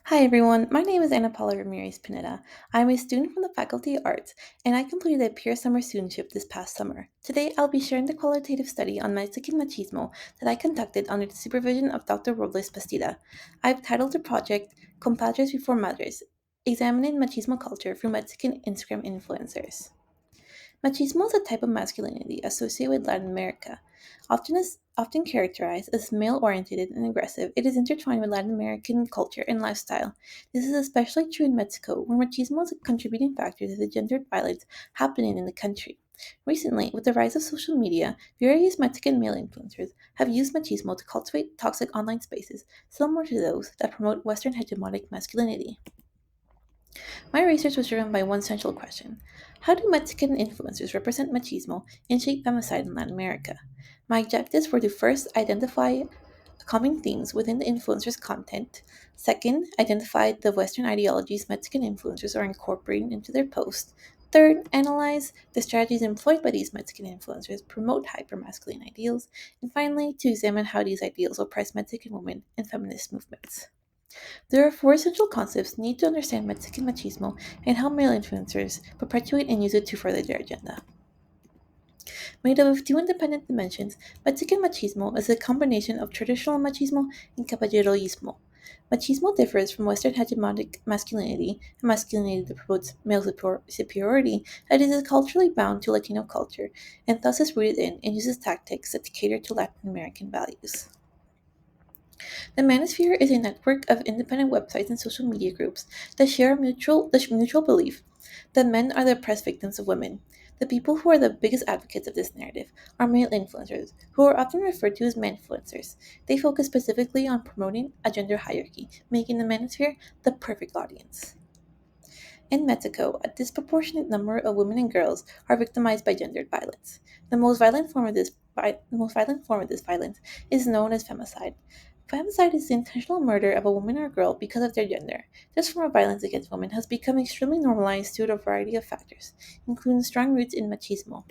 Hi everyone, my name is Ana Paula Ramirez Pineda. I'm a student from the Faculty of Arts, and I completed a peer summer studentship this past summer. Today, I'll be sharing the qualitative study on Mexican machismo that I conducted under the supervision of Dr. Robles Bastida. I've titled the project Compadres Before Madres, examining machismo culture through Mexican Instagram influencers. Machismo is a type of masculinity associated with Latin America. Often characterized as male-oriented and aggressive, it is intertwined with Latin American culture and lifestyle. This is especially true in Mexico, where machismo is a contributing factor to the gendered violence happening in the country. Recently, with the rise of social media, various Mexican male influencers have used machismo to cultivate toxic online spaces similar to those that promote Western hegemonic masculinity. My research was driven by one central question: how do Mexican influencers represent machismo and shape femicide in Latin America? My objectives were to first identify common themes within the influencers' content, second, identify the Western ideologies Mexican influencers are incorporating into their posts, third, analyze the strategies employed by these Mexican influencers promote hypermasculine ideals, and finally, to examine how these ideals oppress Mexican women and feminist movements. There are four essential concepts needed to understand Mexican machismo and how male influencers perpetuate and use it to further their agenda. Made up of two independent dimensions, Mexican machismo is a combination of traditional machismo and caballeroismo. Machismo differs from Western hegemonic masculinity, a masculinity that promotes male superiority, that is culturally bound to Latino culture, and thus is rooted in and uses tactics that cater to Latin American values. The Manosphere is a network of independent websites and social media groups that share the mutual belief that men are the oppressed victims of women. The people who are the biggest advocates of this narrative are male influencers, who are often referred to as menfluencers. They focus specifically on promoting a gender hierarchy, making the Manosphere the perfect audience. In Mexico, a disproportionate number of women and girls are victimized by gendered violence. The most violent form of this violence is known as femicide. Femicide is the intentional murder of a woman or girl because of their gender. This form of violence against women has become extremely normalized due to a variety of factors, including strong roots in machismo.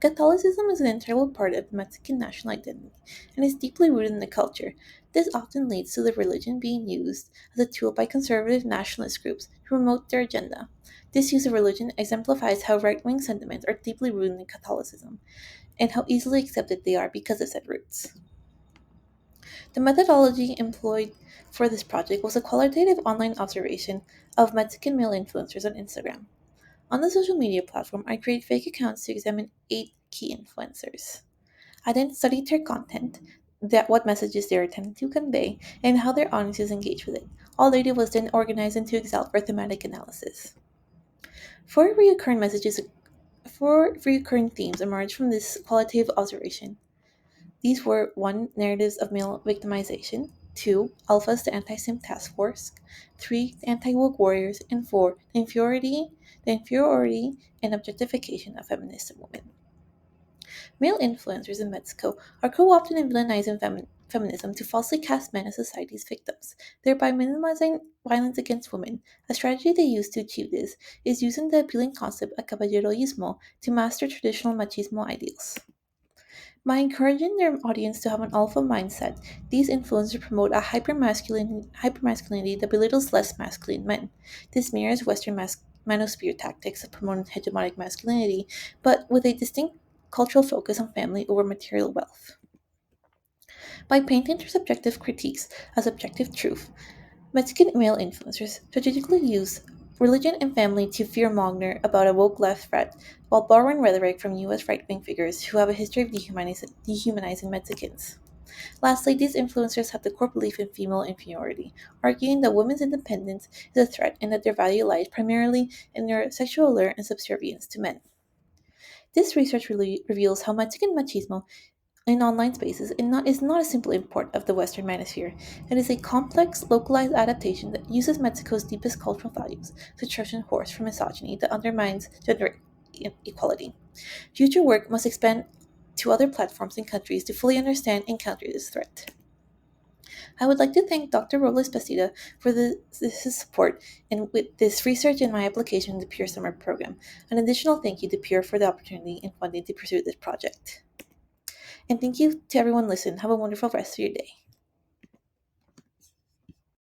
Catholicism is an integral part of the Mexican national identity and is deeply rooted in the culture. This often leads to the religion being used as a tool by conservative nationalist groups to promote their agenda. This use of religion exemplifies how right wing sentiments are deeply rooted in Catholicism and how easily accepted they are because of said roots. The methodology employed for this project was a qualitative online observation of Mexican male influencers on Instagram. On the social media platform, I create fake accounts to examine 8 key influencers. I then studied their content, what messages they are intending to convey, and how their audiences engage with it. All data was then organized into Excel for thematic analysis. Four recurring messages, four recurring themes emerged from this qualitative observation. These were 1. Narratives of male victimization, 2. Alphas, the anti-sim task force, 3. The anti-woke warriors, and 4. The inferiority and objectification of feminist women. Male influencers in Mexico are co-opting and villainizing feminism to falsely cast men as society's victims, thereby minimizing violence against women. A strategy they use to achieve this is using the appealing concept of caballeroismo to master traditional machismo ideals. By encouraging their audience to have an alpha mindset, these influencers promote a hypermasculinity that belittles less masculine men. This mirrors Western manosphere tactics of promoting hegemonic masculinity, but with a distinct cultural focus on family over material wealth. By painting their subjective critiques as objective truth, Mexican male influencers strategically use religion and family to fearmonger about a woke left threat, while borrowing rhetoric from U.S. right wing figures who have a history of dehumanizing Mexicans. Lastly, these influencers have the core belief in female inferiority, arguing that women's independence is a threat and that their value lies primarily in their sexual allure and subservience to men. This research really reveals how Mexican machismo in online spaces is not a simple import of the Western Manosphere. It is a complex, localized adaptation that uses Mexico's deepest cultural values to Trojan horse for misogyny that undermines gender equality. Future work must expand to other platforms and countries to fully understand and counter this threat. I would like to thank Dr. Robles Bastida for his support in with this research and my application in the Peer Summer Program. An additional thank you to Peer for the opportunity and funding to pursue this project. And thank you to everyone listening. Have a wonderful rest of your day.